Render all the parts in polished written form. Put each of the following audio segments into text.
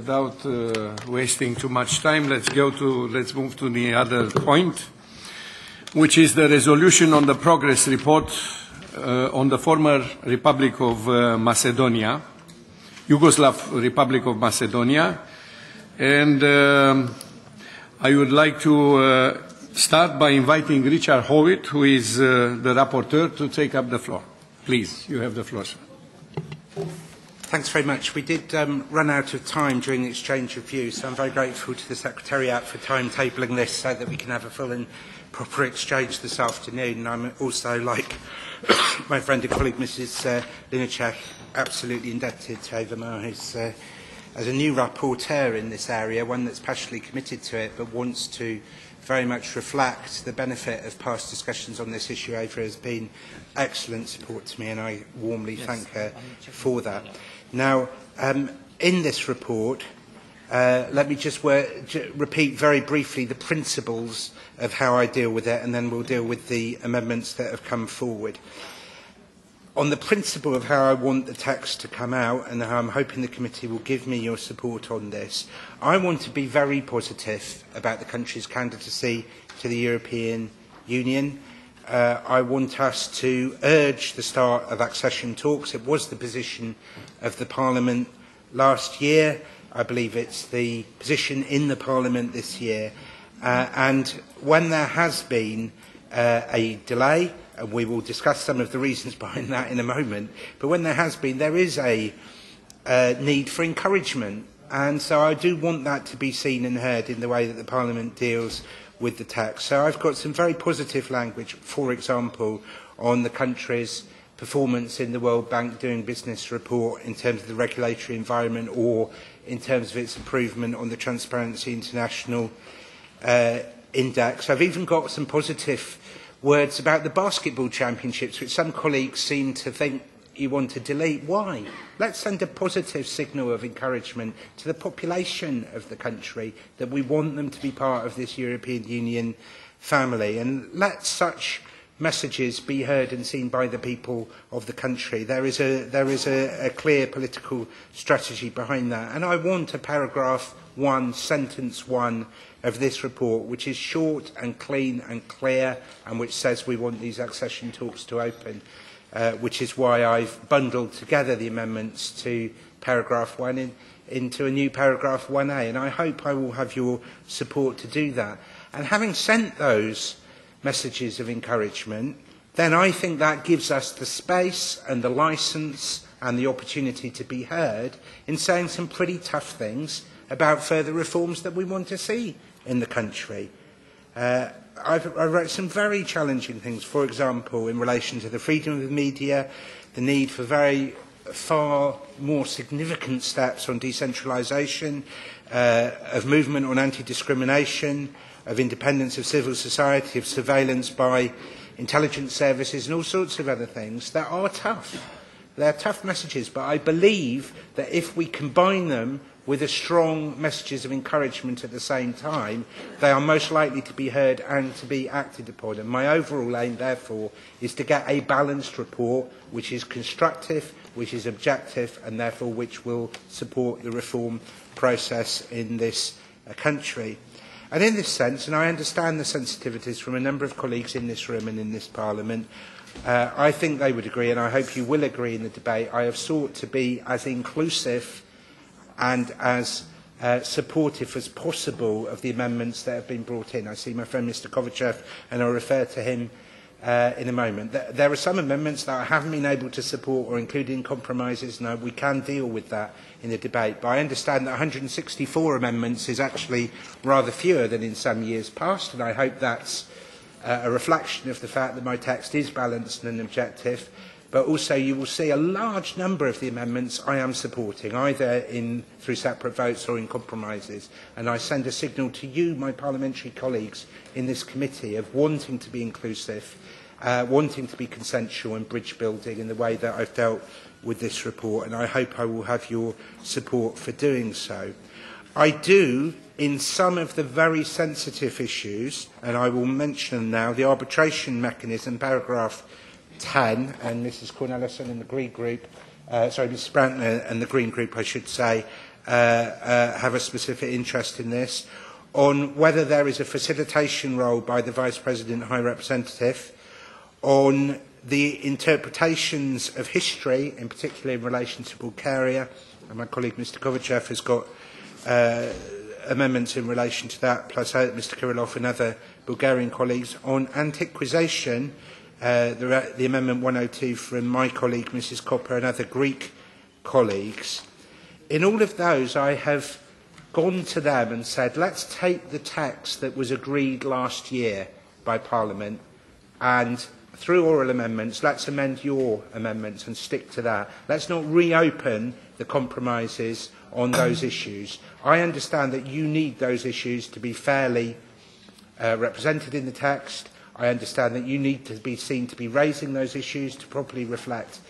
without wasting too much time, let's move to the other point, which is the resolution on the progress report on the former Republic of Macedonia, Yugoslav Republic of Macedonia. And I would like to start by inviting Richard Howitt, who is the rapporteur, to take up the floor. Please, you have the floor, sir. Thanks very much. We did run out of time during the exchange of views, so I'm very grateful to the Secretariat for timetabling this so that we can have a full and proper exchange this afternoon. And I'm also, like my friend and colleague Mrs. Lunacek, absolutely indebted to Eva Maris as a new rapporteur in this area, one that's passionately committed to it but wants to very much reflect the benefit of past discussions on this issue. Eva has been excellent support to me, and I warmly thank her for that. Now, in this report, let me just repeat very briefly the principles of how I deal with it, and then we'll deal with the amendments that have come forward. On the principle of how I want the text to come out, and how I'm hoping the committee will give me your support on this, I want to be very positive about the country's candidacy to the European Union. I want us to urge the start of accession talks. It was the position of the Parliament last year. I believe it's the position in the Parliament this year. And when there has been a delay, and we will discuss some of the reasons behind that in a moment, but when there has been, there is a need for encouragement. And so I do want that to be seen and heard in the way that the Parliament deals with the text. So I've got some very positive language, for example, on the country's performance in the World Bank Doing Business report in terms of the regulatory environment, or in terms of its improvement on the Transparency International Index. I've even got some positive words about the basketball championships, which some colleagues seem to think you want to delete. Why? Let's send a positive signal of encouragement to the population of the country that we want them to be part of this European Union family, and let such messages be heard and seen by the people of the country. There is a clear political strategy behind that, and I want a paragraph 1, sentence 1 of this report, which is short and clean and clear, and which says we want these accession talks to open, which is why I've bundled together the amendments to paragraph 1 into a new paragraph 1A, and I hope I will have your support to do that. And having sent those messages of encouragement, then I think that gives us the space and the licence and the opportunity to be heard in saying some pretty tough things about further reforms that we want to see in the country. I wrote some very challenging things, for example, in relation to the freedom of the media, the need for far more significant steps on decentralisation, of movement on anti-discrimination, of independence of civil society, of surveillance by intelligence services, and all sorts of other things that are tough. They're tough messages, but I believe that if we combine them with a strong messages of encouragement at the same time, they are most likely to be heard and to be acted upon. And my overall aim, therefore, is to get a balanced report which is constructive, which is objective, and therefore which will support the reform process in this country. And in this sense, and I understand the sensitivities from a number of colleagues in this room and in this Parliament, I think they would agree, and I hope you will agree in the debate, I have sought to be as inclusive and as supportive as possible of the amendments that have been brought in. I see my friend Mr Kovachev, and I'll refer to him in a moment. There are some amendments that I haven't been able to support or include in compromises, and we can deal with that in the debate. But I understand that 164 amendments is actually rather fewer than in some years past, and I hope that's a reflection of the fact that my text is balanced and objective. But also you will see a large number of the amendments I am supporting, either through separate votes or in compromises. And I send a signal to you, my parliamentary colleagues in this committee, of wanting to be inclusive, wanting to be consensual and bridge building in the way that I've dealt with this report. And I hope I will have your support for doing so. I do, in some of the very sensitive issues, and I will mention them now, the arbitration mechanism, paragraph 10, and Mrs Cornelissen and the Green Group, Mrs Brantner and the Green Group, I should say, have a specific interest in this, on whether there is a facilitation role by the Vice President High Representative, on the interpretations of history, in particular in relation to Bulgaria, and my colleague Mr Kovachev has got amendments in relation to that, plus Mr Kirillov and other Bulgarian colleagues, on antiquization, the Amendment 102 from my colleague Mrs Copper and other Greek colleagues. In all of those, I have gone to them and said, let's take the text that was agreed last year by Parliament and through oral amendments, let's amend your amendments and stick to that. Let's not reopen the compromises on those issues. I understand that you need those issues to be fairly represented in the text. I understand that you need to be seen to be raising those issues to properly reflect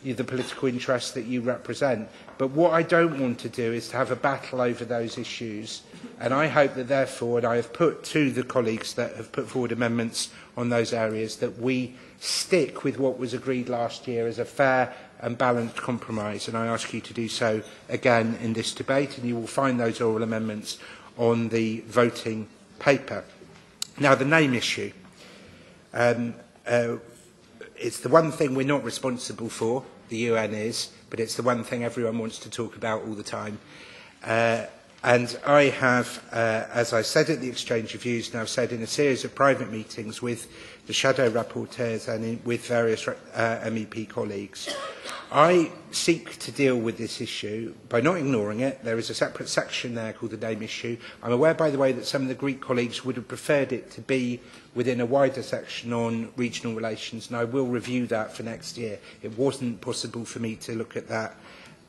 the political interests that you represent. But what I don't want to do is to have a battle over those issues. And I hope that therefore, and I have put to the colleagues that have put forward amendments on those areas, that we stick with what was agreed last year as a fair and balanced compromise. And I ask you to do so again in this debate, and you will find those oral amendments on the voting paper. Now, the name issue. It's the one thing we're not responsible for, the UN is, but it's the one thing everyone wants to talk about all the time. And I have, as I said at the exchange of views, and I've said in a series of private meetings with the shadow rapporteurs and with various MEP colleagues, I seek to deal with this issue by not ignoring it. There is a separate section there called the name issue. I'm aware, by the way, that some of the Greek colleagues would have preferred it to be within a wider section on regional relations, and I will review that for next year. It wasn't possible for me to look at that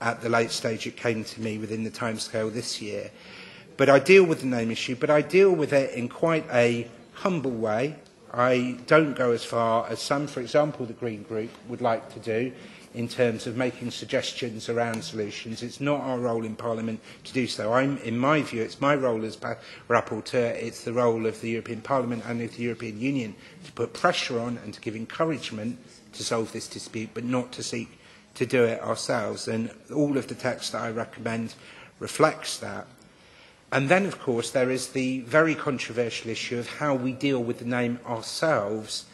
at the late stage it came to me within the timescale this year. But I deal with the name issue, but I deal with it in quite a humble way. I don't go as far as some, for example, the Green Group would like to do in terms of making suggestions around solutions. It's not our role in Parliament to do so. In my view, it's my role as rapporteur, it's the role of the European Parliament and of the European Union to put pressure on and to give encouragement to solve this dispute, but not to seek to do it ourselves. And all of the text that I recommend reflects that. And then, of course, there is the very controversial issue of how we deal with the name ourselves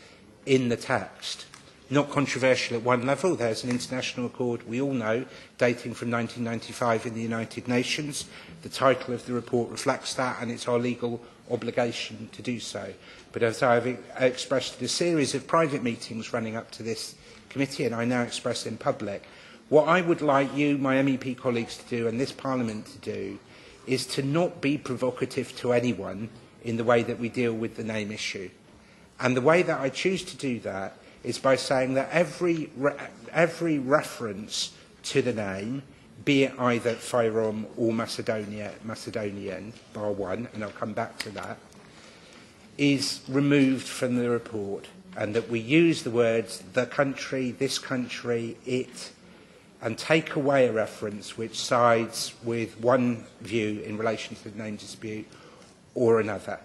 in the text. Not controversial at one level. There's an international accord, we all know, dating from 1995 in the United Nations. The title of the report reflects that, and it's our legal obligation to do so. But as I've expressed in a series of private meetings running up to this committee, and I now express in public, what I would like you, my MEP colleagues, to do, and this Parliament to do, is to not be provocative to anyone in the way that we deal with the name issue. And the way that I choose to do that is by saying that every reference to the name, be it either Fyrom or Macedonian, bar one, and I'll come back to that, is removed from the report, and that we use the words the country, this country, it, and take away a reference which sides with one view in relation to the name dispute or another.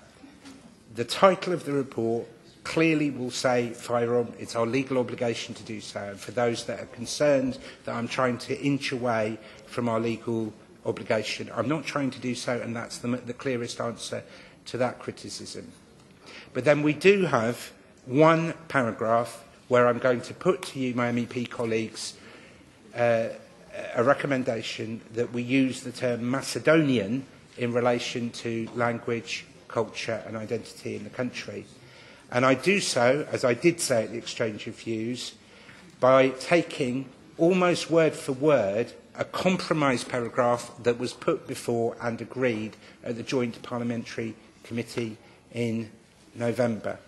The title of the report clearly will say Fyrom. It's our legal obligation to do so. And for those that are concerned that I'm trying to inch away from our legal obligation, I'm not trying to do so, and that's the clearest answer to that criticism. But then we do have one paragraph where I'm going to put to you, my MEP colleagues, a recommendation that we use the term Macedonian in relation to language, culture and identity in the country. And I do so, as I did say at the exchange of views, by taking almost word for word a compromise paragraph that was put before and agreed at the Joint Parliamentary Committee in November.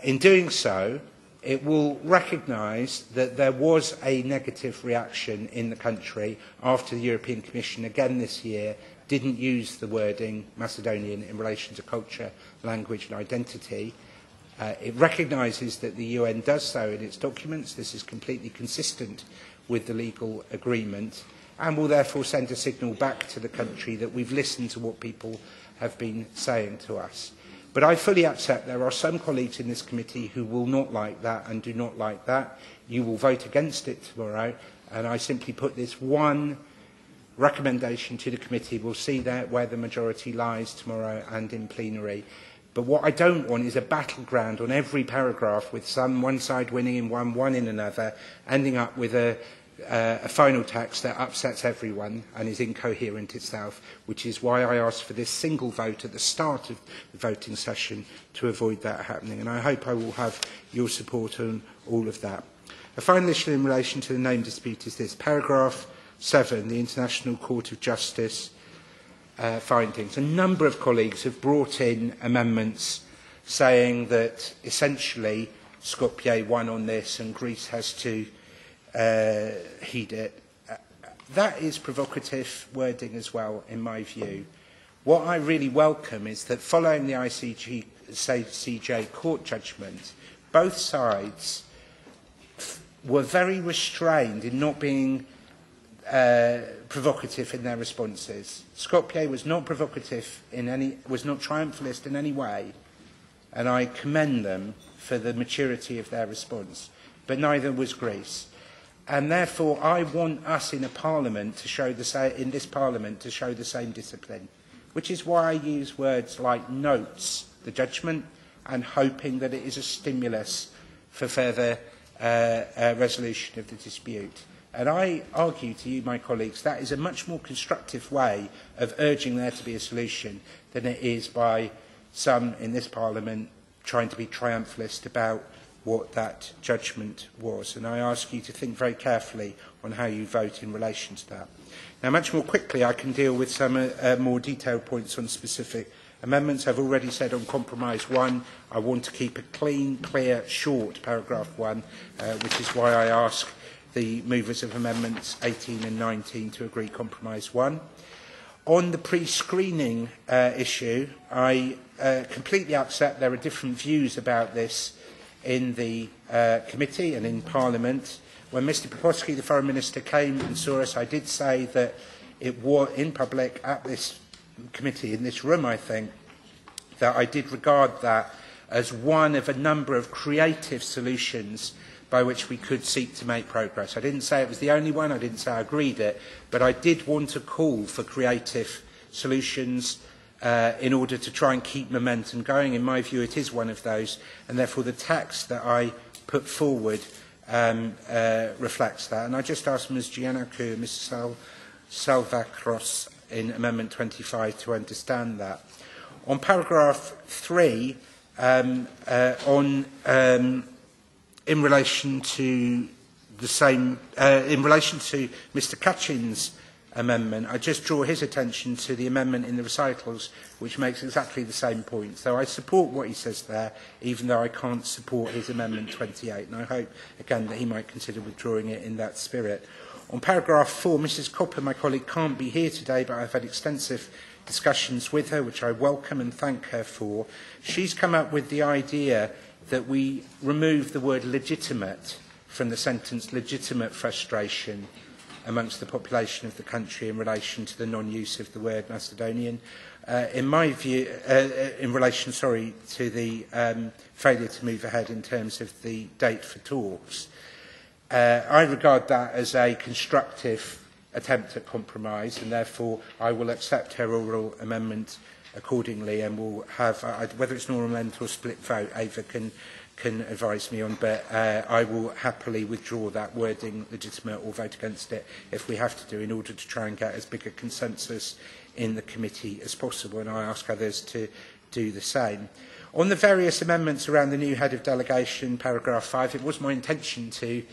In doing so, it will recognise that there was a negative reaction in the country after the European Commission, again this year, didn't use the wording Macedonian in relation to culture, language and identity. It recognises that the UN does so in its documents. This is completely consistent with the legal agreement, and will therefore send a signal back to the country that we've listened to what people have been saying to us. But I fully accept there are some colleagues in this committee who will not like that and do not like that. You will vote against it tomorrow, and I simply put this one recommendation to the committee. We'll see that where the majority lies tomorrow and in plenary. But what I don't want is a battleground on every paragraph with one side winning in one in another, ending up with a final text that upsets everyone and is incoherent itself, which is why I asked for this single vote at the start of the voting session to avoid that happening. And I hope I will have your support on all of that. A final issue in relation to the name dispute is this. Paragraph 7, the International Court of Justice findings. A number of colleagues have brought in amendments saying that essentially Skopje won on this and Greece has to heed it. That is provocative wording as well, in my view. What I really welcome is that following the ICJ court judgment, both sides were very restrained in not being provocative in their responses. Skopje was not provocative was not triumphalist in any way, and I commend them for the maturity of their response. But neither was Greece. And therefore, I want us in a parliament to show the same discipline, which is why I use words like notes the judgment and hoping that it is a stimulus for further resolution of the dispute. And I argue to you, my colleagues, that is a much more constructive way of urging there to be a solution than it is by some in this Parliament trying to be triumphalist about what that judgment was. And I ask you to think very carefully on how you vote in relation to that. Now, much more quickly, I can deal with some more detailed points on specific amendments. I've already said on Compromise 1, I want to keep a clean, clear, short paragraph 1, which is why I ask the movers of amendments 18 and 19 to agree Compromise 1. On the pre-screening issue, I completely accept there are different views about this in the committee and in Parliament. When Mr Popovsky, the Foreign Minister, came and saw us, I did say that it was in public at this committee, in this room, I think, that I did regard that as one of a number of creative solutions by which we could seek to make progress. I didn't say it was the only one, I didn't say I agreed it, but I did want to call for creative solutions in order to try and keep momentum going. In my view, it is one of those, and therefore the text that I put forward reflects that. And I just asked Ms Giannakou and Mr Salvakros in Amendment 25 to understand that. On paragraph 3, in relation to the same, in relation to Mr Kachin's amendment, I just draw his attention to the amendment in the recitals, which makes exactly the same point. So I support what he says there, even though I can't support his amendment 28, and I hope, again, that he might consider withdrawing it in that spirit. On paragraph 4, Mrs Copper, my colleague, can't be here today, but I've had extensive discussions with her, which I welcome and thank her for. She's come up with the idea that we remove the word legitimate from the sentence legitimate frustration amongst the population of the country in relation to the non-use of the word Macedonian. In my view, in relation, to the failure to move ahead in terms of the date for talks, I regard that as a constructive attempt at compromise, and therefore I will accept her oral amendment accordingly, and will have, whether it's an oral amendment or split vote, Ava can advise me on, but I will happily withdraw that wording legitimate or vote against it if we have to do, in order to try and get as big a consensus in the committee as possible, and I ask others to do the same. On the various amendments around the new head of delegation, paragraph 5, it was my intention to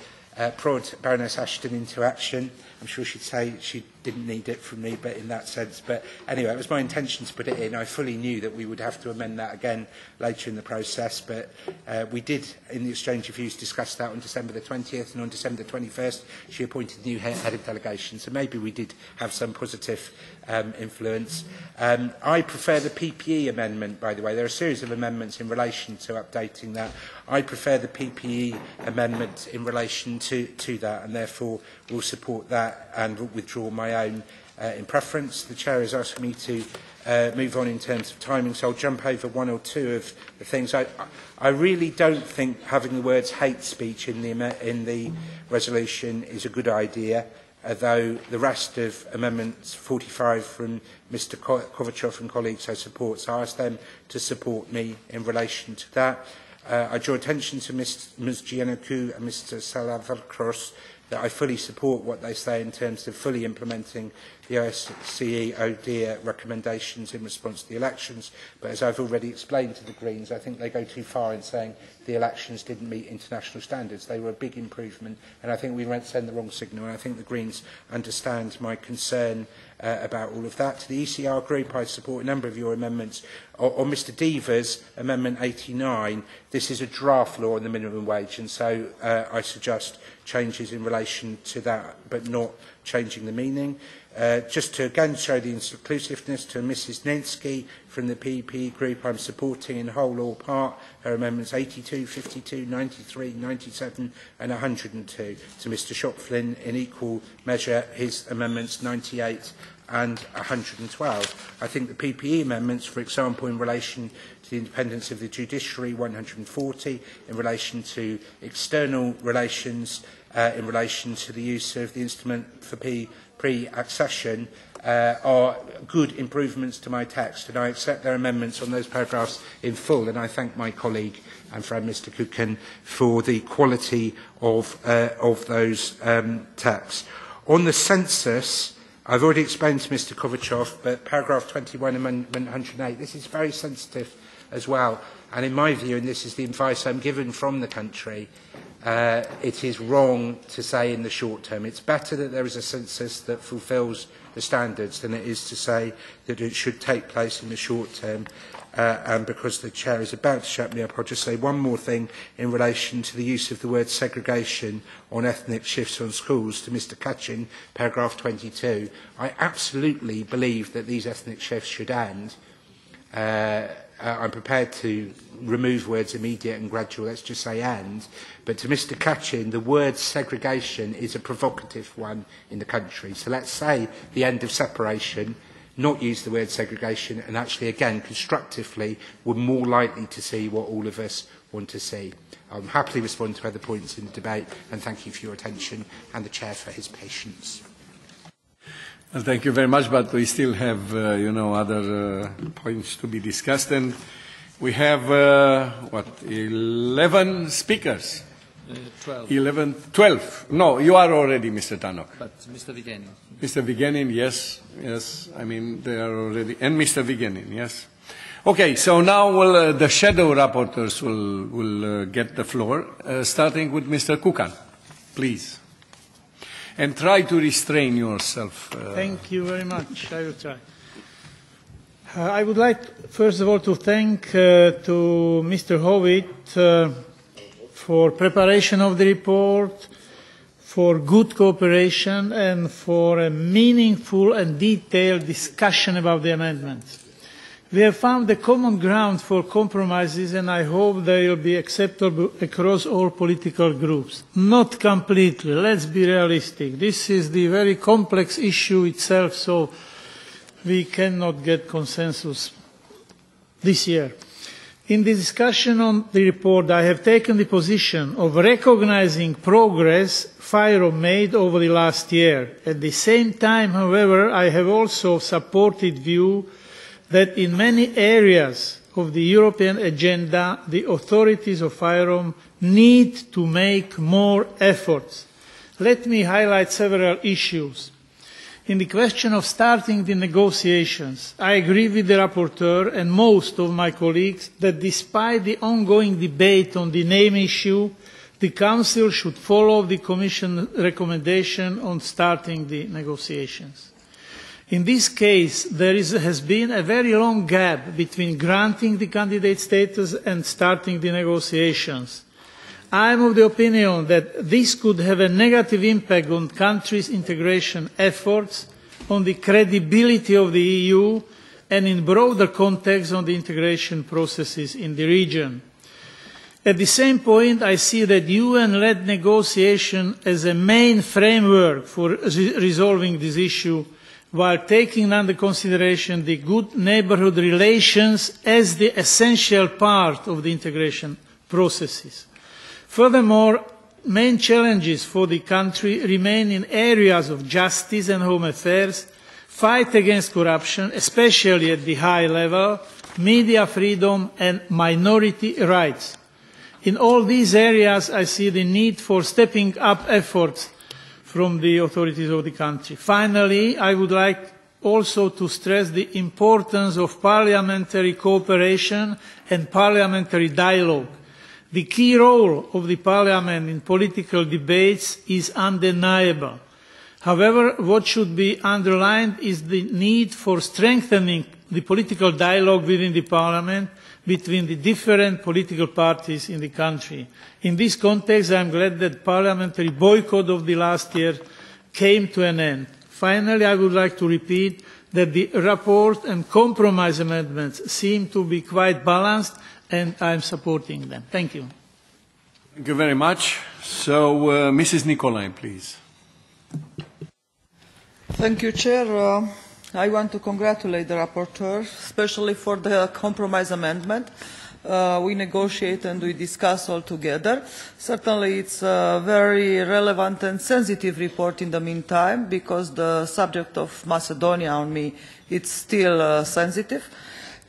prod Baroness Ashton into action. I'm sure she'd say she didn't need it from me, but in that sense. But anyway, it was my intention to put it in. I fully knew that we would have to amend that again later in the process, but we did, in the exchange of views, discuss that on December the 20th, and on December the 21st, she appointed the new head of delegation. So maybe we did have some positive influence. I prefer the PPE amendment, by the way. There are a series of amendments in relation to updating that. I prefer the PPE amendment in relation to that, and therefore will support that and will withdraw my own in preference. The Chair has asked me to move on in terms of timing, so I'll jump over one or two of the things. I really don't think having the words hate speech in the resolution is a good idea. though the rest of Amendments 45 from Mr Kovachev and colleagues I support. So I ask them to support me in relation to that. I draw attention to Ms Giannakou and Mr Salavracros that I fully support what they say in terms of fully implementing the OSCE ODIHR recommendations in response to the elections. But as I've already explained to the Greens, I think they go too far in saying the elections didn't meet international standards. They were a big improvement, and I think we won't send the wrong signal. And I think the Greens understand my concern about all of that. To the ECR group, I support a number of your amendments. On Mr Deaver's Amendment 89, this is a draft law on the minimum wage, and so I suggest changes in relation to that, but not changing the meaning. Just to again show the inclusiveness to Mrs Nensky from the PPE group, I'm supporting in whole or part her amendments 82, 52, 93, 97 and 102. To Mr Shopflin, in equal measure, his amendments 98 and 112. I think the PPE amendments, for example, in relation to the independence of the judiciary, 140, in relation to external relations, in relation to the use of the instrument for pre-accession, are good improvements to my text, and I accept their amendments on those paragraphs in full, and I thank my colleague and friend Mr Kukan for the quality of those texts. On the census, I've already explained to Mr Kovachev, but paragraph 21, amendment 108, this is very sensitive as well, and in my view, and this is the advice I'm given from the country, it is wrong to say in the short term. It's better that there is a census that fulfills the standards than it is to say that it should take place in the short term. And because the Chair is about to shut me up, I'll just say one more thing in relation to the use of the word segregation on ethnic shifts on schools to Mr Kachin, paragraph 22. I absolutely believe that these ethnic shifts should end. I'm prepared to remove words immediate and gradual, let's just say end. But to Mr Kachin, the word segregation is a provocative one in the country. So let's say the end of separation, not use the word segregation, and actually, again, constructively, we're more likely to see what all of us want to see. I'll happily respond to other points in the debate, and thank you for your attention, and the Chair for his patience. Well, thank you very much, but we still have, other points to be discussed, and we have, 11 speakers? 12. 12. No, you are already, Mr. Tannock. But Mr. Vigenin. Mr. Vigenin, yes. I mean, they are already, and Mr. Vigenin, yes. Okay, so now the shadow rapporteurs will get the floor, starting with Mr. Kukan, please. And try to restrain yourself. Thank you very much. I will try. I would like, first of all, to thank to Mr. Howitt for preparation of the report, for good cooperation, and for a meaningful and detailed discussion about the amendments. We have found a common ground for compromises, and I hope they will be acceptable across all political groups. Not completely. Let's be realistic. This is the very complex issue itself, so we cannot get consensus this year. In the discussion on the report, I have taken the position of recognizing progress FYROM made over the last year. At the same time, however, I have also supported view that in many areas of the European agenda, the authorities of FYROM need to make more efforts. Let me highlight several issues. In the question of starting the negotiations, I agree with the rapporteur and most of my colleagues that despite the ongoing debate on the name issue, the Council should follow the Commission recommendation on starting the negotiations. In this case, there has been a very long gap between granting the candidate status and starting the negotiations. I am of the opinion that this could have a negative impact on countries' integration efforts, on the credibility of the EU, and in broader context on the integration processes in the region. At the same point, I see that UN-led negotiation as a main framework for resolving this issue, while taking under consideration the good neighbourhood relations as the essential part of the integration processes. Furthermore, main challenges for the country remain in areas of justice and home affairs, fight against corruption, especially at the high level, media freedom and minority rights. In all these areas, I see the need for stepping up efforts from the authorities of the country. Finally, I would like also to stress the importance of parliamentary cooperation and parliamentary dialogue. The key role of the parliament in political debates is undeniable. However, what should be underlined is the need for strengthening the political dialogue within the parliament between the different political parties in the country. In this context, I am glad that the parliamentary boycott of the last year came to an end. Finally, I would like to repeat that the report and compromise amendments seem to be quite balanced, and I am supporting them. Thank you. Thank you very much. So, Mrs. Nicolai, please. Thank you, Chair. I want to congratulate the rapporteur, especially for the compromise amendment. We negotiate and we discuss all together. Certainly it's a very relevant and sensitive report in the meantime, because the subject of Macedonia on me, it's still sensitive.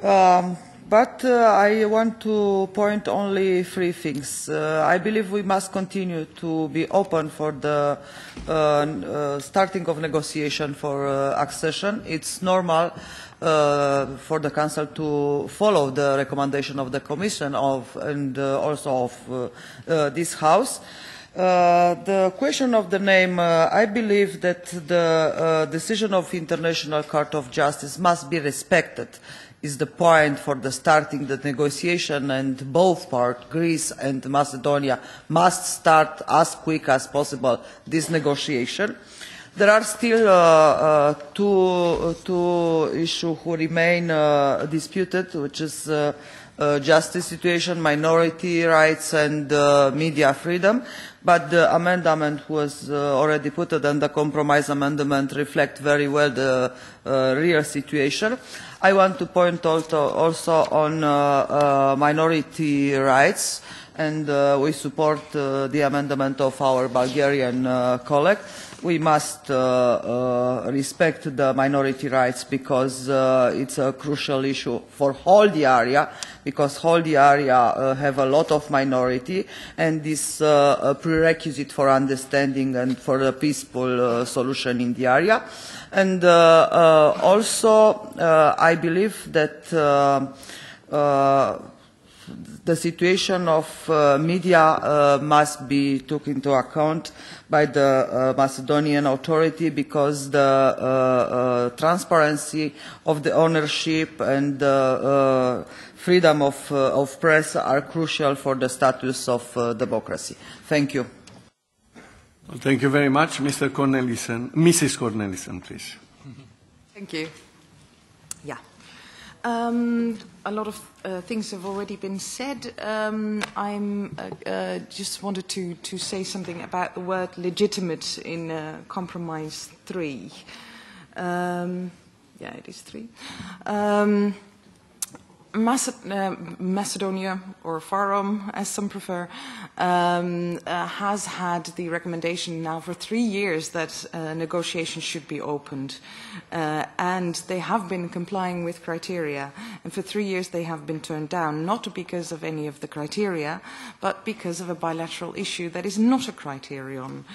But I want to point only three things. I believe we must continue to be open for the starting of negotiation for accession. It's normal for the Council to follow the recommendation of the Commission and also of this House. The question of the name, I believe that the decision of International Court of Justice must be respected, is the point for the starting the negotiation, and both parties, Greece and Macedonia, must start as quick as possible this negotiation. There are still two issues who remain disputed, which is justice situation, minority rights and media freedom, but the amendment was already put and the compromise amendment reflect very well the real situation. I want to point also on minority rights, and we support the amendment of our Bulgarian colleague. We must respect the minority rights, because it's a crucial issue for whole the area, because whole the area have a lot of minority, and this a prerequisite for understanding and for a peaceful solution in the area. And also I believe that the situation of media must be taken into account by the Macedonian authority, because the transparency of the ownership and the freedom of press are crucial for the status of democracy. Thank you. Well, thank you very much. Mr. Cornelissen. Mrs. Cornelissen, please. Thank you. Yeah. A lot of things have already been said. I'm just wanted to say something about the word legitimate in Compromise 3. Yeah, it is 3. Macedonia, or Farom, as some prefer, has had the recommendation now for 3 years that negotiations should be opened. And they have been complying with criteria. And for 3 years they have been turned down, not because of any of the criteria, but because of a bilateral issue that is not a criterion.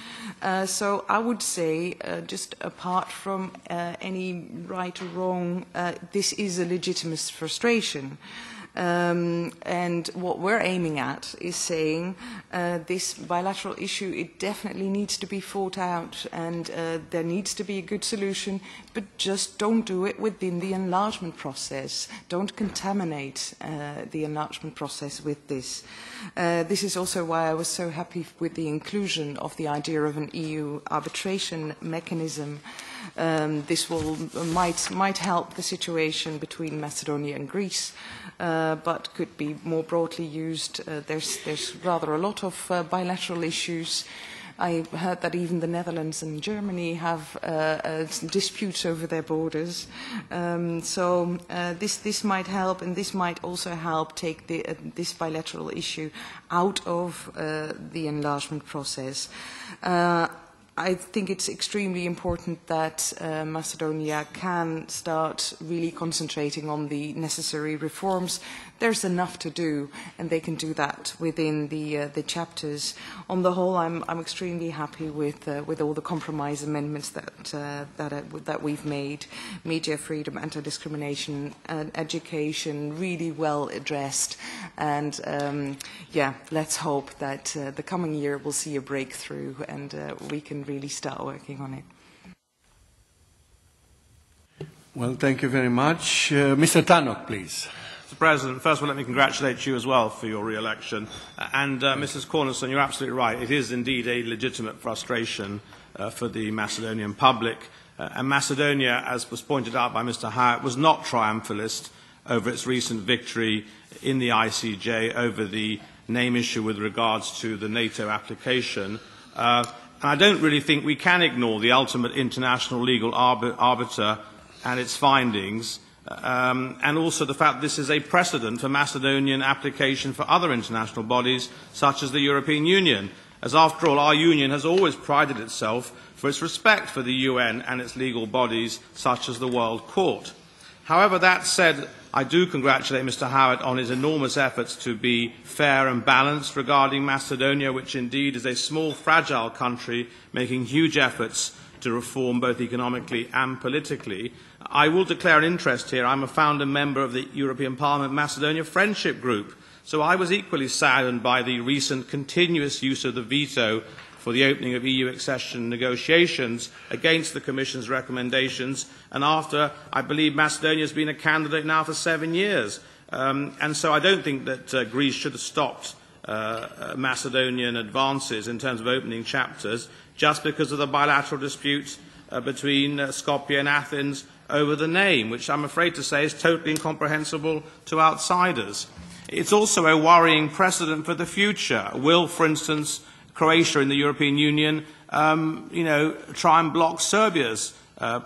So I would say, just apart from any right or wrong, this is a legitimate frustration. And what we're aiming at is saying this bilateral issue, it definitely needs to be fought out, and there needs to be a good solution, but just don't do it within the enlargement process. Don't contaminate the enlargement process with this. This is also why I was so happy with the inclusion of the idea of an EU arbitration mechanism. This might help the situation between Macedonia and Greece, but could be more broadly used. There's rather a lot of bilateral issues I heard that even the Netherlands and Germany have disputes over their borders. So this might help, and this might also help take this bilateral issue out of the enlargement process. I think it's extremely important that Macedonia can start really concentrating on the necessary reforms. There's enough to do, and they can do that within the chapters. On the whole, I'm extremely happy with all the compromise amendments that we've made. Media freedom, anti-discrimination, education, really well addressed. And yeah, let's hope that the coming year will see a breakthrough, and we can really start working on it. Well, thank you very much. Mr. Tannock, please. Mr. President, first of all, let me congratulate you as well for your re-election. And Mrs. Cornerstone, you're absolutely right. It is indeed a legitimate frustration for the Macedonian public. And Macedonia, as was pointed out by Mr. Howitt, was not triumphalist over its recent victory in the ICJ over the name issue with regards to the NATO application. And I don't really think we can ignore the ultimate international legal arbiter and its findings, and also the fact that this is a precedent for Macedonian application for other international bodies, such as the European Union, as after all, our union has always prided itself for its respect for the UN and its legal bodies, such as the World Court. However, that said, I do congratulate Mr. Howitt on his enormous efforts to be fair and balanced regarding Macedonia, which indeed is a small, fragile country making huge efforts to reform both economically and politically. I will declare an interest here. I'm a founder member of the European Parliament Macedonia Friendship Group, so I was equally saddened by the recent continuous use of the veto for the opening of EU accession negotiations against the Commission's recommendations, and after, I believe, Macedonia has been a candidate now for 7 years. And so I don't think that Greece should have stopped Macedonian advances in terms of opening chapters just because of the bilateral dispute between Skopje and Athens over the name, which I'm afraid to say is totally incomprehensible to outsiders. It's also a worrying precedent for the future. Will, for instance, Croatia in the European Union try and block Serbia's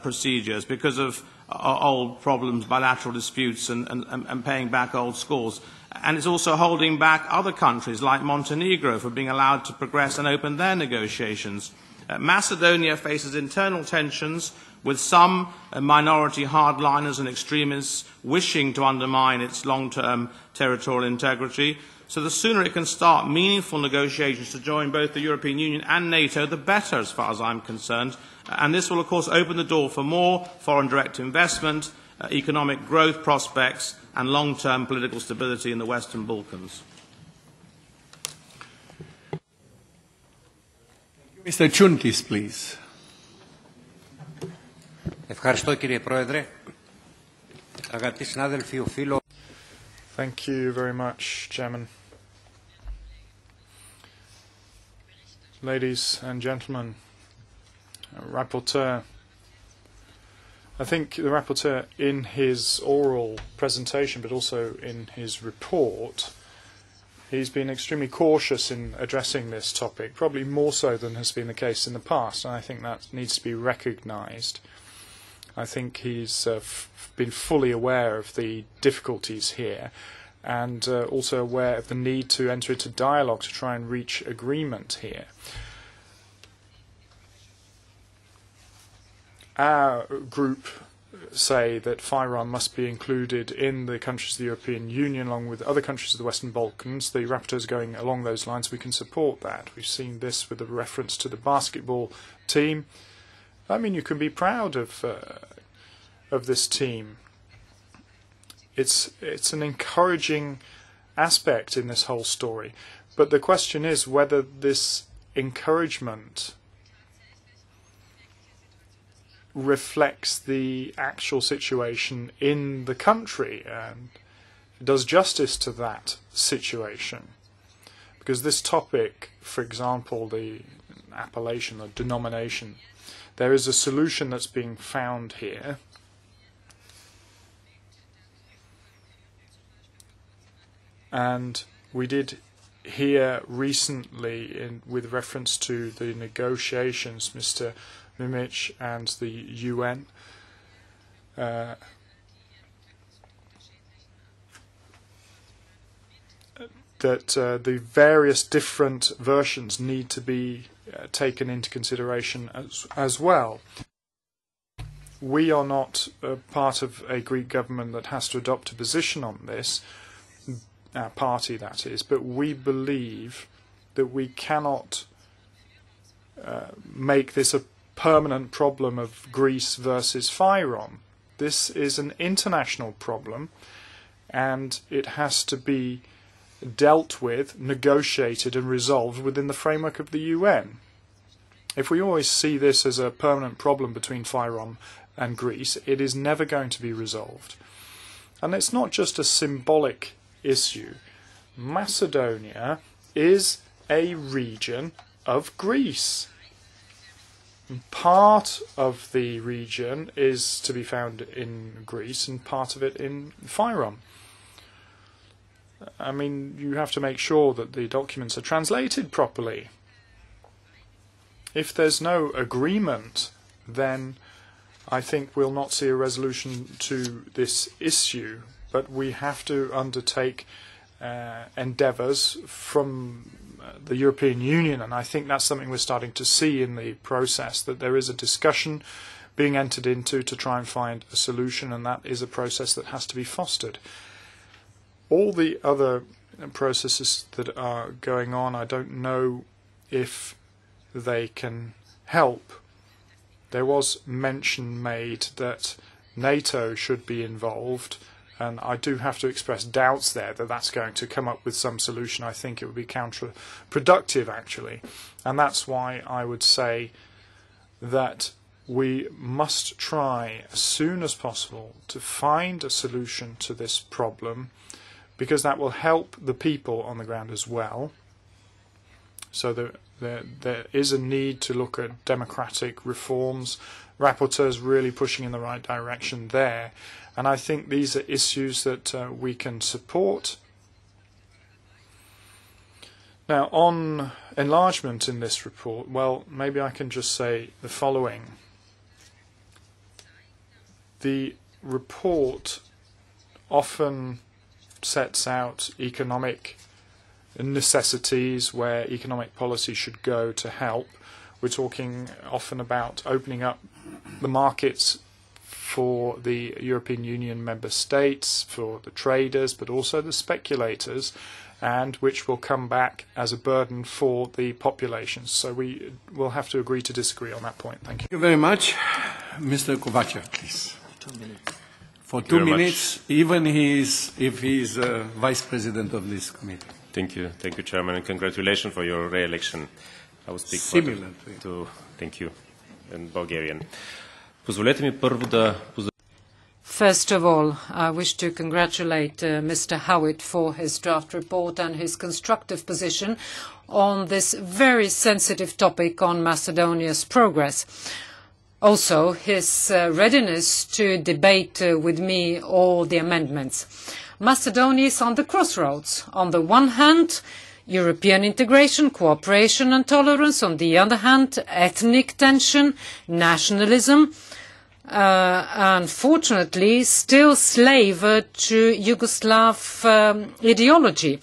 procedures because of old problems, bilateral disputes and paying back old scores? And it's also holding back other countries like Montenegro from being allowed to progress and open their negotiations. Macedonia faces internal tensions with some minority hardliners and extremists wishing to undermine its long-term territorial integrity. So the sooner it can start meaningful negotiations to join both the European Union and NATO, the better as far as I'm concerned. And this will, of course, open the door for more foreign direct investment, economic growth prospects, and long-term political stability in the Western Balkans. Mr. Chountis, please. Ευχαριστώ κύριε Πρόεδρε. Αγαπητοί συνάδελφοι, οφείλω. Thank you very much, Chairman. Ladies and gentlemen, Rapporteur, I think the Rapporteur in his oral presentation but also in his report, he's been extremely cautious in addressing this topic, probably more so than has been the case in the past, and I think that needs to be recognised. I think he's been fully aware of the difficulties here and also aware of the need to enter into dialogue to try and reach agreement here. Our group say that FYROM must be included in the countries of the European Union along with other countries of the Western Balkans. The rapporteur is going along those lines. We can support that. We've seen this with a reference to the basketball team. I mean, you can be proud of this team. It's an encouraging aspect in this whole story. But the question is whether this encouragement reflects the actual situation in the country and does justice to that situation. Because this topic, for example, the appellation, the denomination, there is a solution that's being found here. And we did here recently with reference to the negotiations, Mr. Mimic and the UN, that the various different versions need to be taken into consideration as well. We are not part of a Greek government that has to adopt a position on this, our party that is, but we believe that we cannot make this a permanent problem of Greece versus Fyrom. This is an international problem, and it has to be dealt with, negotiated and resolved within the framework of the UN. If we always see this as a permanent problem between Fyrom and Greece, it is never going to be resolved. And it's not just a symbolic issue. Macedonia is a region of Greece. Part of the region is to be found in Greece and part of it in Fyrom. I mean, you have to make sure that the documents are translated properly. If there's no agreement, then I think we'll not see a resolution to this issue, but we have to undertake endeavours from the European Union, and I think that's something we're starting to see in the process, that there is a discussion being entered into to try and find a solution, and that is a process that has to be fostered. All the other processes that are going on, I don't know if they can help. There was mention made that NATO should be involved, and I do have to express doubts there that that's going to come up with some solution. I think it would be counterproductive, actually. And that's why I would say that we must try as soon as possible to find a solution to this problem, because that will help the people on the ground as well. So there is a need to look at democratic reforms. Rapporteur's really pushing in the right direction there. And I think these are issues that we can support. Now, on enlargement in this report, well, maybe I can just say the following. The report often sets out economic necessities where economic policy should go to help. We're talking often about opening up the markets for the European Union member states, for the traders, but also the speculators, and which will come back as a burden for the populations. So we will have to agree to disagree on that point. Thank you. Thank you very much. Mr. Kovacev, please. 2 minutes. For 2 minutes, even if he is Vice President of this committee. Thank you, Chairman, and congratulations for your re-election. I will speak thank you, in Bulgarian. First of all, I wish to congratulate Mr. Howitt for his draft report and his constructive position on this very sensitive topic on Macedonia's progress. Also, his readiness to debate with me all the amendments. Macedonia is on the crossroads. On the one hand, European integration, cooperation and tolerance. On the other hand, ethnic tension, nationalism, unfortunately still slave to Yugoslav ideology.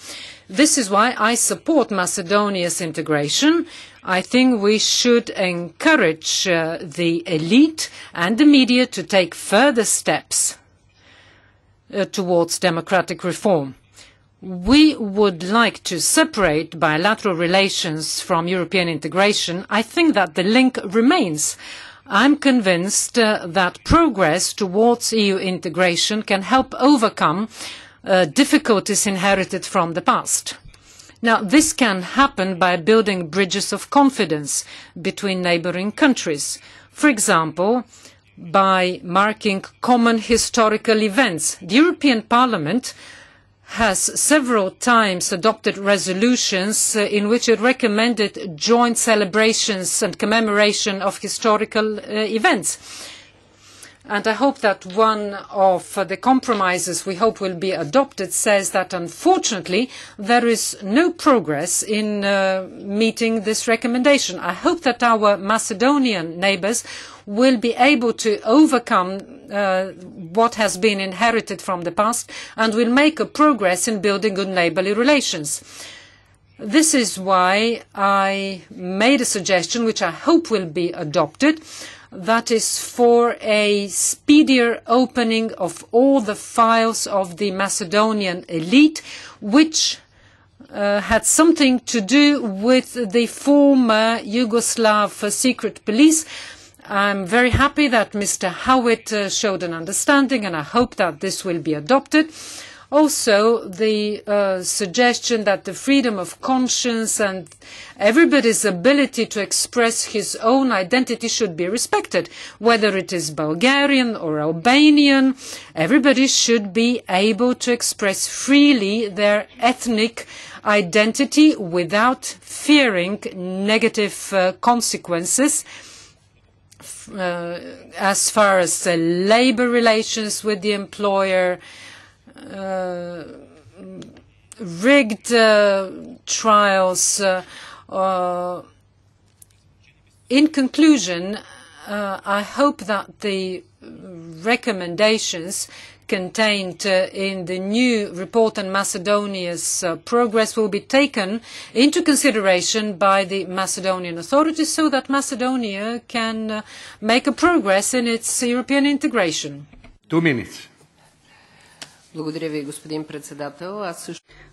This is why I support Macedonia's integration. I think we should encourage the elite and the media to take further steps towards democratic reform. We would like to separate bilateral relations from European integration. I think that the link remains. I'm convinced that progress towards EU integration can help overcome difficulties inherited from the past. Now, this can happen by building bridges of confidence between neighbouring countries. For example, by marking common historical events. The European Parliament has several times adopted resolutions in which it recommended joint celebrations and commemoration of historical events. And I hope that one of the compromises we hope will be adopted says that unfortunately there is no progress in meeting this recommendation. I hope that our Macedonian neighbours will be able to overcome what has been inherited from the past and will make a progress in building good neighbourly relations. This is why I made a suggestion, which I hope will be adopted, that is for a speedier opening of all the files of the Macedonian elite, which had something to do with the former Yugoslav secret police. I'm very happy that Mr. Howitt showed an understanding, and I hope that this will be adopted. Also, the suggestion that the freedom of conscience and everybody's ability to express his own identity should be respected. Whether it is Bulgarian or Albanian, everybody should be able to express freely their ethnic identity without fearing negative consequences as far as labour relations with the employer, rigged trials. In conclusion, I hope that the recommendations contained in the new report on Macedonia's progress will be taken into consideration by the Macedonian authorities so that Macedonia can make a progress in its European integration. 2 minutes.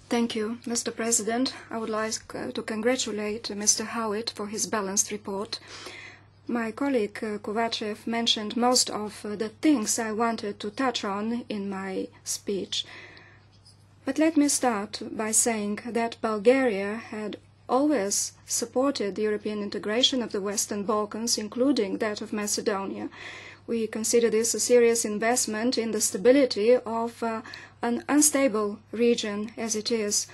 Thank you, Mr. President. I would like to congratulate Mr. Howitt for his balanced report. My colleague Kovachev mentioned most of the things I wanted to touch on in my speech. But let me start by saying that Bulgaria had always supported the European integration of the Western Balkans, including that of Macedonia. We consider this a serious investment in the stability of an unstable region as it is.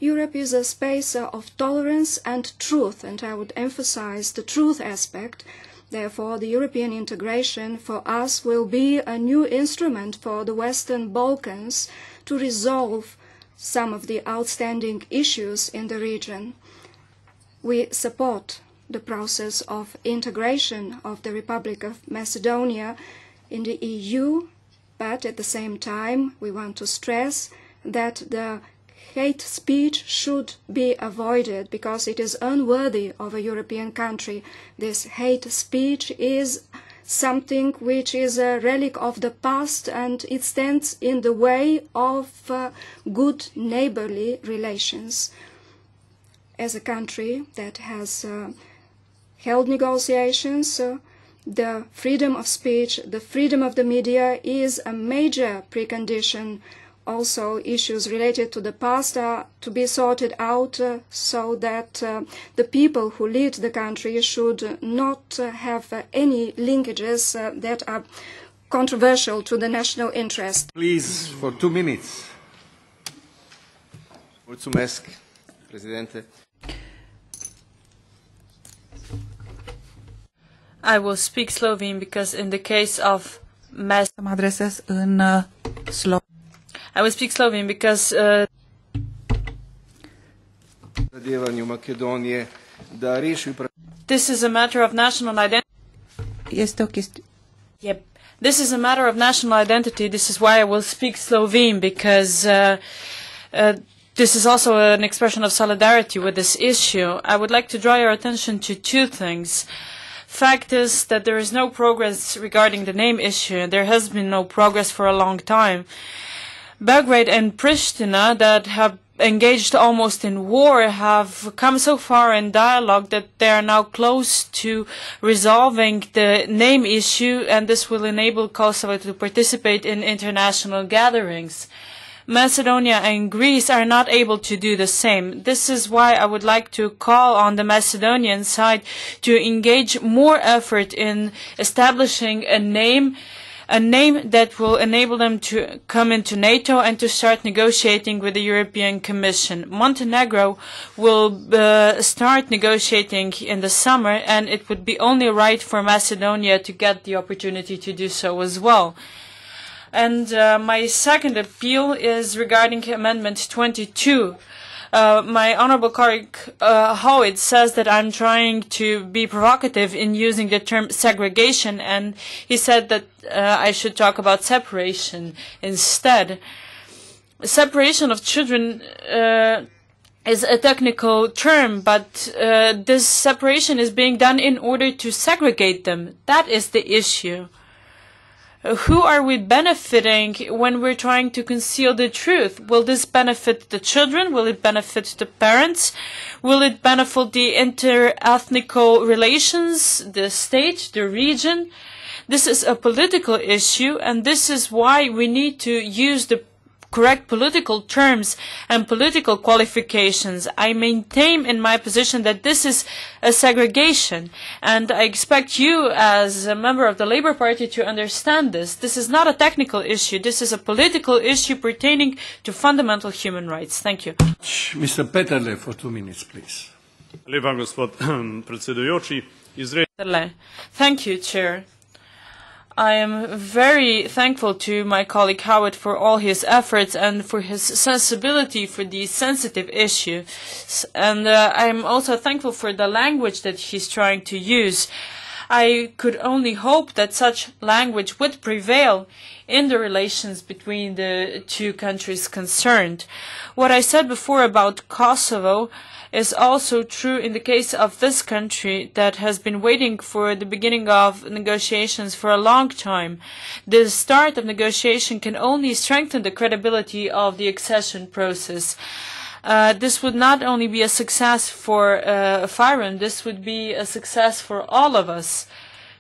Europe is a space of tolerance and truth, and I would emphasize the truth aspect. Therefore, the European integration for us will be a new instrument for the Western Balkans to resolve some of the outstanding issues in the region. We support the process of integration of the Republic of Macedonia in the EU, but at the same time we want to stress that the hate speech should be avoided because it is unworthy of a European country. This hate speech is something which is a relic of the past and it stands in the way of good neighborly relations. As a country that has held negotiations, the freedom of speech, the freedom of the media is a major precondition. Also, issues related to the past are to be sorted out so that the people who lead the country should not have any linkages that are controversial to the national interest. Please, for 2 minutes. Mulțumesc, Presidente. I will speak Slovene because in the case of I will speak Slovene because this is a matter of national identity. Yep. This is a matter of national identity. This is why I will speak Slovene because this is also an expression of solidarity with this issue. I would like to draw your attention to two things. Fact is that there is no progress regarding the name issue. There has been no progress for a long time. Belgrade and Pristina, that have engaged almost in war, have come so far in dialogue that they are now close to resolving the name issue, and this will enable Kosovo to participate in international gatherings. Macedonia and Greece are not able to do the same. This is why I would like to call on the Macedonian side to engage more effort in establishing a name a name that will enable them to come into NATO and to start negotiating with the European Commission. Montenegro will start negotiating in the summer, and it would be only right for Macedonia to get the opportunity to do so as well. And my second appeal is regarding Amendment 22. My honourable colleague Howitt says that I'm trying to be provocative in using the term segregation, and he said that I should talk about separation instead. Separation of children is a technical term, but this separation is being done in order to segregate them. That is the issue. Who are we benefiting when we're trying to conceal the truth? Will this benefit the children? Will it benefit the parents? Will it benefit the inter-ethnical relations, the state, the region? This is a political issue, and this is why we need to use the correct political terms and political qualifications. I maintain in my position that this is a segregation, and I expect you as a member of the Labour Party to understand this. This is not a technical issue. This is a political issue pertaining to fundamental human rights. Thank you. Mr. Peterle, for 2 minutes, please. Thank you, Chair. I am very thankful to my colleague Howitt for all his efforts and for his sensibility for these sensitive issues. And I'm also thankful for the language that he's trying to use. I could only hope that such language would prevail in the relations between the two countries concerned. What I said before about Kosovo is also true in the case of this country that has been waiting for the beginning of negotiations for a long time. The start of negotiation can only strengthen the credibility of the accession process. This would not only be a success for Fyrom, this would be a success for all of us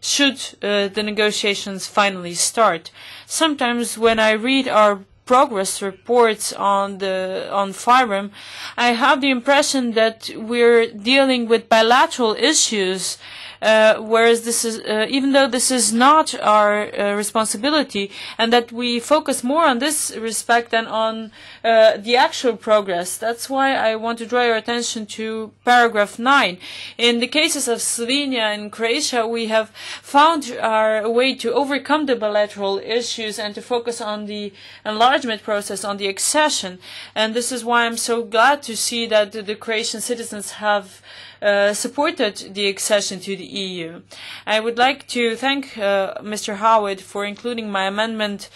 should the negotiations finally start. Sometimes when I read our progress reports on Fyrom, I have the impression that we're dealing with bilateral issues, whereas this is, even though this is not our responsibility, and that we focus more on this respect than on the actual progress. That's why I want to draw your attention to paragraph 9. In the cases of Slovenia and Croatia, we have found our way to overcome the bilateral issues and to focus on the enlargement process, on the accession. And this is why I'm so glad to see that the Croatian citizens have supported the accession to the EU. I would like to thank Mr. Howitt for including my amendment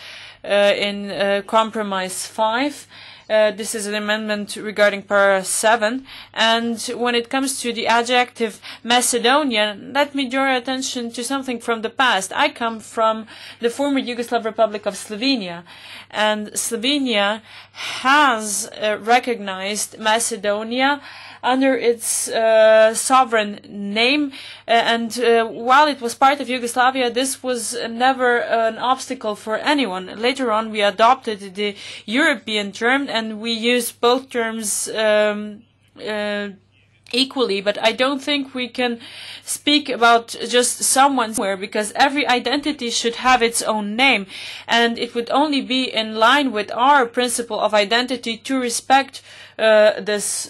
in Compromise 5. This is an amendment regarding paragraph 7. And when it comes to the adjective Macedonian, let me draw your attention to something from the past. I come from the former Yugoslav Republic of Slovenia, and Slovenia has recognized Macedonia under its sovereign name, and while it was part of Yugoslavia, this was never an obstacle for anyone. Later on, we adopted the European term, and we used both terms equally, but I don't think we can speak about just someone somewhere, because every identity should have its own name, and it would only be in line with our principle of identity to respect this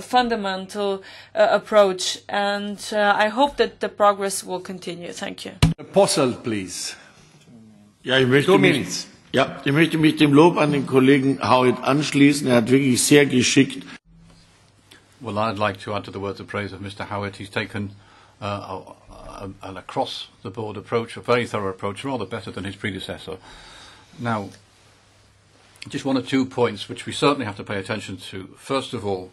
fundamental approach, and I hope that the progress will continue. Thank you. Apostle, please. Ja, ich möchte 2 minutes. ich möchte mich dem Lob an den Kollegen Howitt anschließen. Er hat wirklich sehr geschickt. Well, I'd like to add to the words of praise of Mr. Howitt. He's taken an across-the-board approach, a very thorough approach, rather better than his predecessor. Now, just 1 or 2 points which we certainly have to pay attention to. First of all,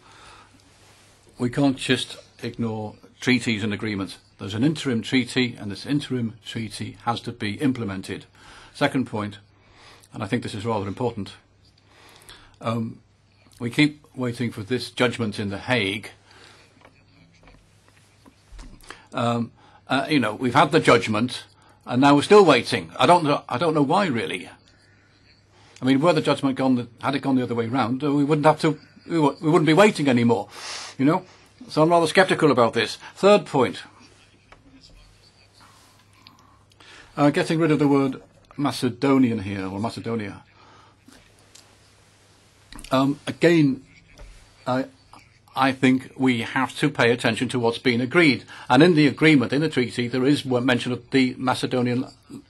we can't just ignore treaties and agreements. There's an interim treaty, and this interim treaty has to be implemented. Second point, and I think this is rather important, we keep waiting for this judgment in The Hague. You know, we've had the judgment, and now we're still waiting. I don't know why, really. I mean, were the judgment had it gone the other way round, we wouldn't be waiting anymore. You know, so I'm rather sceptical about this. Third point, getting rid of the word Macedonian here, or Macedonia. Again, I think we have to pay attention to what's been agreed. And in the agreement, in the treaty, there is mention of the Macedonian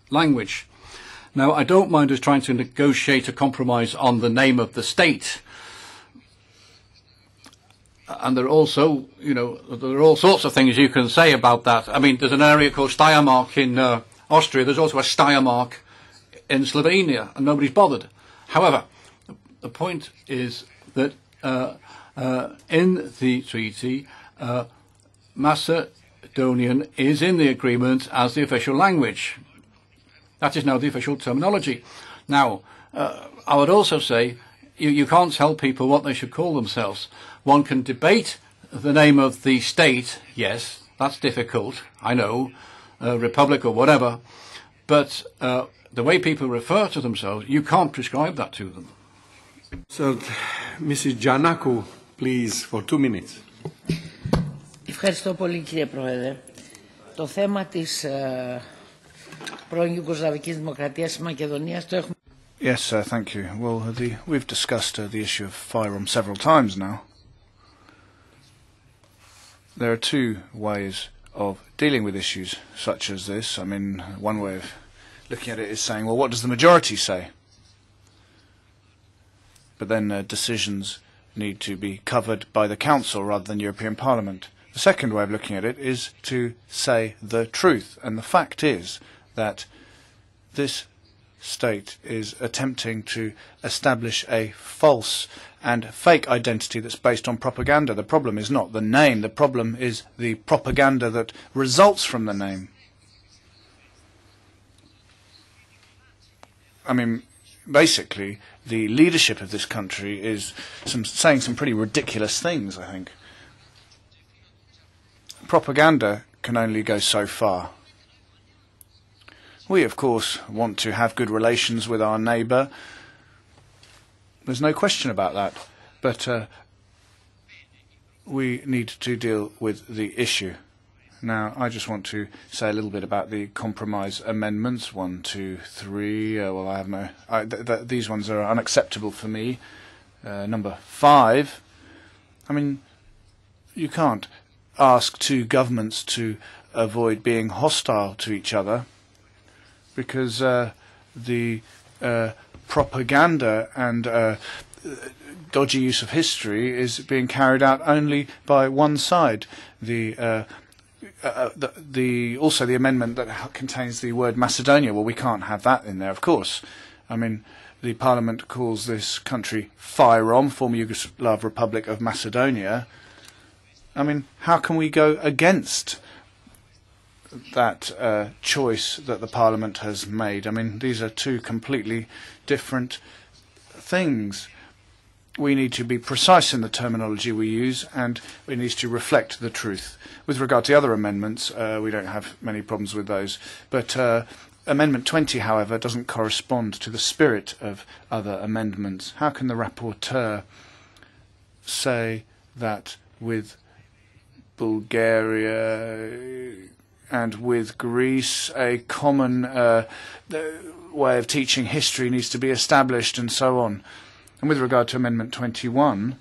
language. Now, I don't mind us trying to negotiate a compromise on the name of the state. And there are also, there are all sorts of things you can say about that. I mean, there's an area called Steiermark in Austria. There's also a Steiermark in Slovenia, and nobody's bothered. However, the point is that in the treaty, Macedonian is in the agreement as the official language. That is now the official terminology. Now, I would also say you can't tell people what they should call themselves. One can debate the name of the state, yes, that's difficult, I know, republic or whatever, but the way people refer to themselves, you can't prescribe that to them. So, Mrs. Giannakou, please, for 2 minutes. Ευχαριστώ πολύ, κύριε Πρόεδρε. Το θέμα της πρώην Ιουγκοσλαβικής Δημοκρατίας της Μακεδονίας το έχουμε... Yes, thank you. Well, we've discussed the issue of FYROM several times now. There are two ways of dealing with issues such as this. I mean, one way of looking at it is saying, well, what does the majority say? But then decisions need to be covered by the Council rather than European Parliament. The second way of looking at it is to say the truth. And the fact is that this state is attempting to establish a false and fake identity that's based on propaganda. The problem is not the name. The problem is the propaganda that results from the name. I mean, basically, the leadership of this country is saying some pretty ridiculous things, I think. Propaganda can only go so far. We, of course, want to have good relations with our neighbour. There's no question about that. But we need to deal with the issue. Now, I just want to say a little bit about the compromise amendments. 1, 2, 3. Well, I have no... these ones are unacceptable for me. Number 5. I mean, you can't ask two governments to avoid being hostile to each other, because the propaganda and dodgy use of history is being carried out only by one side. Also the amendment that contains the word Macedonia, well, we can't have that in there, of course. I mean, the Parliament calls this country FYROM, former Yugoslav Republic of Macedonia. I mean, how can we go against that choice that the Parliament has made? I mean, these are two completely different things. We need to be precise in the terminology we use, and it needs to reflect the truth. With regard to the other amendments, we don't have many problems with those. But Amendment 20, however, doesn't correspond to the spirit of other amendments. How can the rapporteur say that with Bulgaria and with Greece a common way of teaching history needs to be established and so on? And with regard to Amendment 21,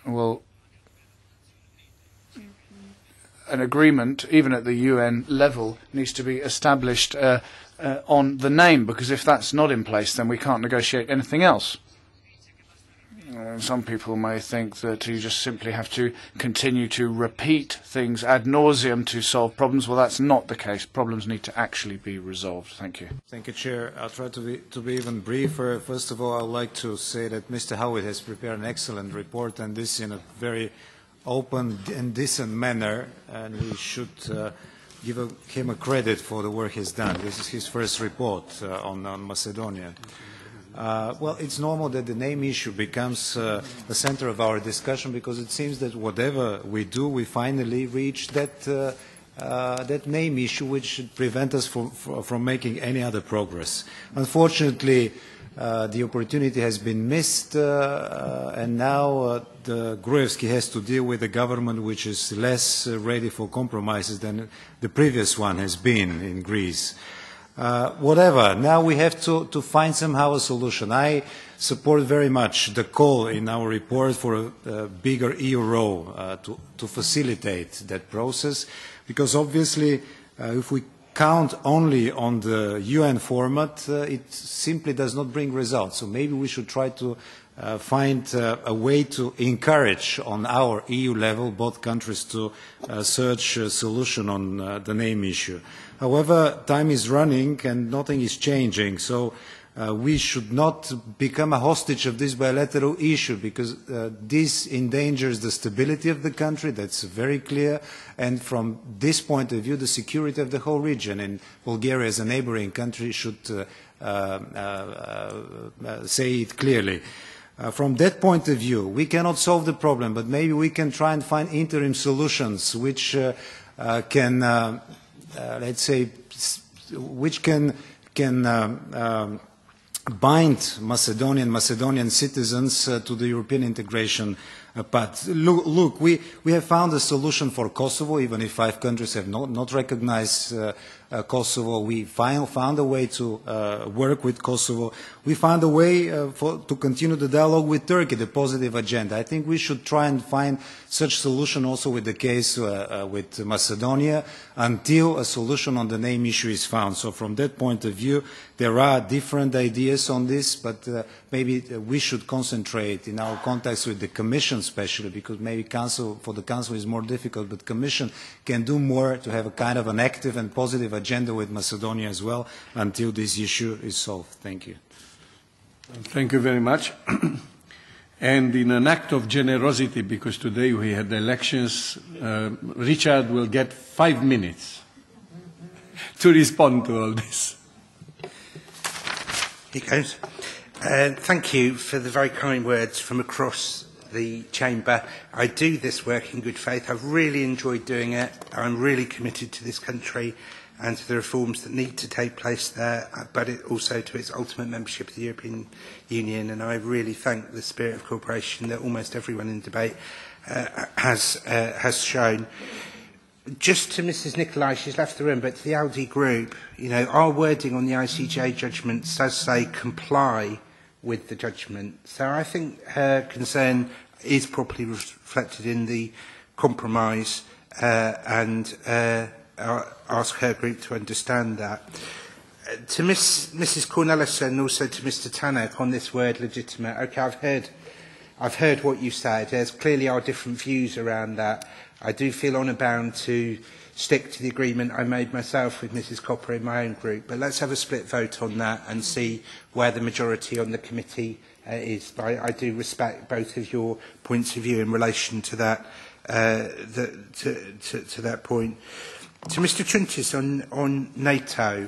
well, an agreement, even at the UN level, needs to be established on the name, because if that's not in place, then we can't negotiate anything else. Some people may think that you just simply have to continue to repeat things ad nauseum to solve problems. Well, that's not the case. Problems need to actually be resolved. Thank you. Thank you, Chair. I'll try to be even briefer. First of all, I would like to say that Mr. Howitt has prepared an excellent report, and this in a very open and decent manner, and we should give him a credit for the work he's done. This is his first report on Macedonia. Well, it's normal that the name issue becomes the center of our discussion, because it seems that whatever we do, we finally reach that name issue, which should prevent us from making any other progress. Unfortunately, The opportunity has been missed, and now Gruevski has to deal with a government which is less ready for compromises than the previous one has been in Greece. Whatever, now we have to find somehow a solution. I support very much the call in our report for a bigger EU role to facilitate that process, because obviously if we count only on the UN format, it simply does not bring results. So maybe we should try to find a way to encourage on our EU level both countries to search a solution on the name issue. However, time is running and nothing is changing, so we should not become a hostage of this bilateral issue, because this endangers the stability of the country, that's very clear, and from this point of view, the security of the whole region, and Bulgaria as a neighboring country should say it clearly. From that point of view, we cannot solve the problem, but maybe we can try and find interim solutions which can, let's say, which can bind Macedonian citizens to the European integration path. Look, we have found a solution for Kosovo, even if 5 countries have not recognized Kosovo. We found a way to work with Kosovo. We found a way to continue the dialogue with Turkey, the positive agenda. I think we should try and find such solution also with the case with Macedonia until a solution on the name issue is found. So from that point of view, there are different ideas on this, but maybe we should concentrate in our contacts with the Commission especially, because maybe for the Council is more difficult, but Commission can do more to have a kind of an active and positive agenda with Macedonia as well until this issue is solved. Thank you. Thank you very much. And in an act of generosity, because today we had elections, Richard will get 5 minutes to respond to all this. Here goes. Thank you for the very kind words from across the chamber. I do this work in good faith. I've really enjoyed doing it. I'm really committed to this country and to the reforms that need to take place there, but also to its ultimate membership of the European Union. And I really thank the spirit of cooperation that almost everyone in debate has shown. Just to Mrs. Nicolai, she's left the room, but to the ALDE group, you know, our wording on the ICJ judgment does say comply with the judgment. So I think her concern is properly reflected in the compromise, and ask her group to understand that. To Mrs. Cornelissen and also to Mr. Tannock on this word legitimate, okay, I've heard what you said. There's clearly our different views around that. I do feel honour bound to stick to the agreement I made myself with Mrs. Copper in my own group, but let's have a split vote on that and see where the majority on the committee is. But I do respect both of your points of view in relation to that, to that point. To Mr. Chuntis on NATO,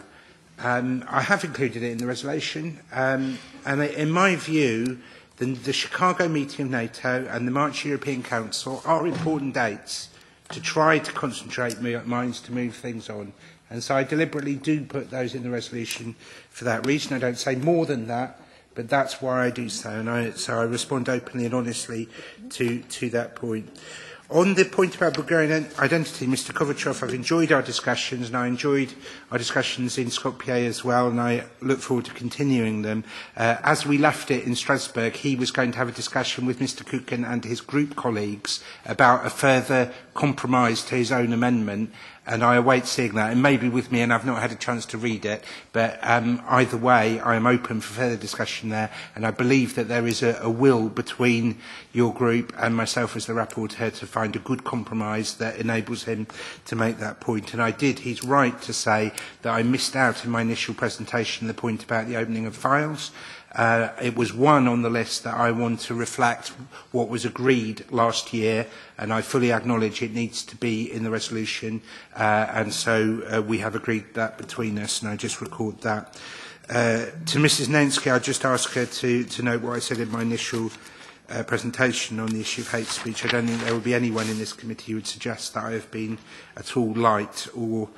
I have included it in the resolution, and in my view, the Chicago meeting of NATO and the March European Council are important dates to try to concentrate minds to move things on. And so I deliberately do put those in the resolution for that reason. I don't say more than that, but that's why I do so. And so I respond openly and honestly to that point. On the point about Bulgarian identity, Mr. Kovachev, I've enjoyed our discussions, and I enjoyed our discussions in Skopje as well, and I look forward to continuing them. As we left it in Strasbourg, he was going to have a discussion with Mr. Kukan and his group colleagues about a further compromise to his own amendment, and I await seeing that. It may be with me, and I've not had a chance to read it, but either way, I am open for further discussion there, and I believe that there is a will between your group and myself as the rapporteur to find a good compromise that enables him to make that point. And he's right to say that I missed out in my initial presentation the point about the opening of files. It was one on the list that I want to reflect what was agreed last year, and I fully acknowledge it needs to be in the resolution, and so we have agreed that between us, and I just record that. To Mrs. Nensky, I'll just ask her to note what I said in my initial presentation on the issue of hate speech. I don't think there will be anyone in this committee who would suggest that I have been at all light or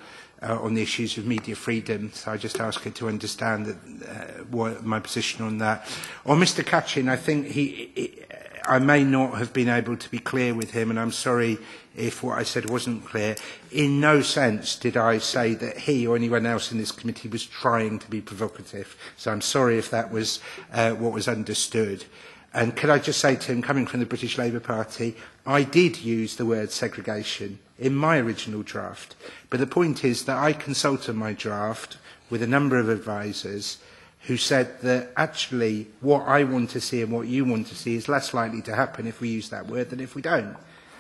on the issues of media freedom. So I just ask her to understand that, what my position on that. On Mr. Kacin, I think I may not have been able to be clear with him, and I'm sorry if what I said wasn't clear. In no sense did I say that he or anyone else in this committee was trying to be provocative. So I'm sorry if that was what was understood. And could I just say to him, coming from the British Labour Party, I did use the word segregation in my original draft. But the point is that I consulted my draft with a number of advisers who said that actually what I want to see and what you want to see is less likely to happen if we use that word than if we don't.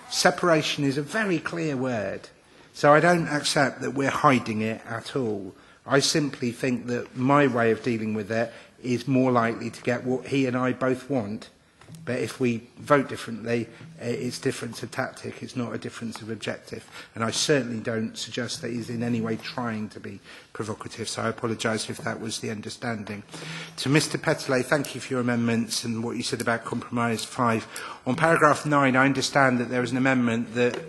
Separation is a very clear word, so I don't accept that we're hiding it at all. I simply think that my way of dealing with it is more likely to get what he and I both want. But if we vote differently, it's difference of tactic, it's not a difference of objective. And I certainly don't suggest that he's in any way trying to be provocative, so I apologise if that was the understanding. To Mr Petley, thank you for your amendments and what you said about Compromise 5. On paragraph 9, I understand that there is an amendment that,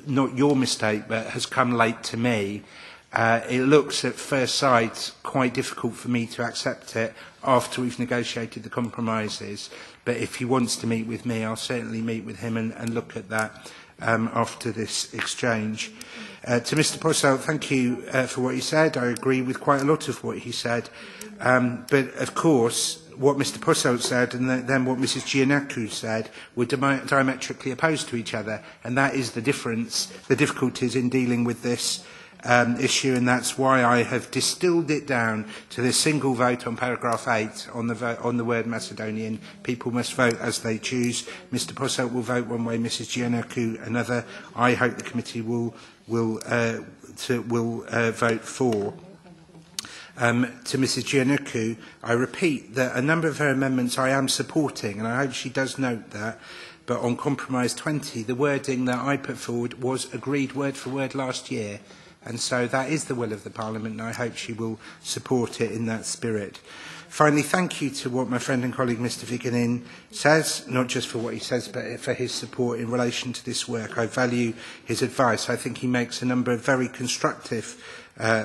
not your mistake, but has come late to me. It looks at first sight quite difficult for me to accept it after we've negotiated the compromises. But if he wants to meet with me, I'll certainly meet with him and look at that after this exchange. To Mr Posselt, thank you for what he said. I agree with quite a lot of what he said. But of course, what Mr Posselt said and then what Mrs Giannakou said were diametrically opposed to each other. And that is the difference, the difficulties in dealing with this issue, and that's why I have distilled it down to this single vote on paragraph 8 on the word Macedonian. People must vote as they choose. Mr Posselt will vote one way, Mrs Giannakou another. I hope the committee will vote for. To Mrs Giannakou, I repeat that a number of her amendments I am supporting, and I hope she does note that. But on Compromise 20, the wording that I put forward was agreed word for word last year. And so that is the will of the Parliament, and I hope she will support it in that spirit. Finally, thank you to what my friend and colleague Mr Vigenin says, not just for what he says, but for his support in relation to this work. I value his advice. I think he makes a number of very constructive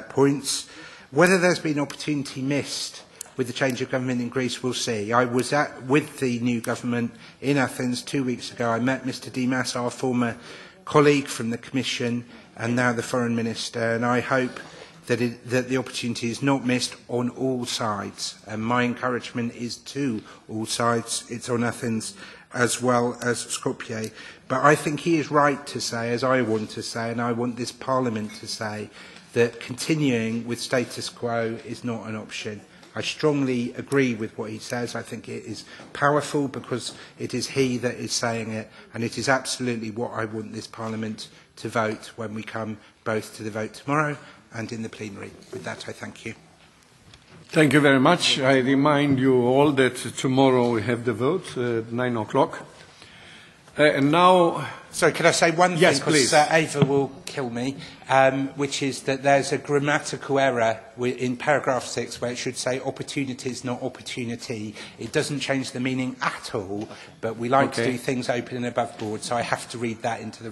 points. Whether there's been opportunity missed with the change of government in Greece, we'll see. I was with the new government in Athens 2 weeks ago. I met Mr Dimas, our former colleague from the Commission, and now the Foreign Minister, and I hope that the opportunity is not missed on all sides. And my encouragement is to all sides. It's on Athens as well as Skopje. But I think he is right to say, as I want to say, and I want this Parliament to say, that continuing with status quo is not an option. I strongly agree with what he says. I think it is powerful because it is he that is saying it, and it is absolutely what I want this Parliament to vote when we come both to the vote tomorrow and in the plenary. With that, I thank you. Thank you very much. I remind you all that tomorrow we have the vote at 9 o'clock. And now... Sorry, could I say one yes, thing? Because Ava will kill me, which is that there's a grammatical error in paragraph 6 where it should say opportunities, not opportunity. It doesn't change the meaning at all, but we like to do things open and above board, so I have to read that into the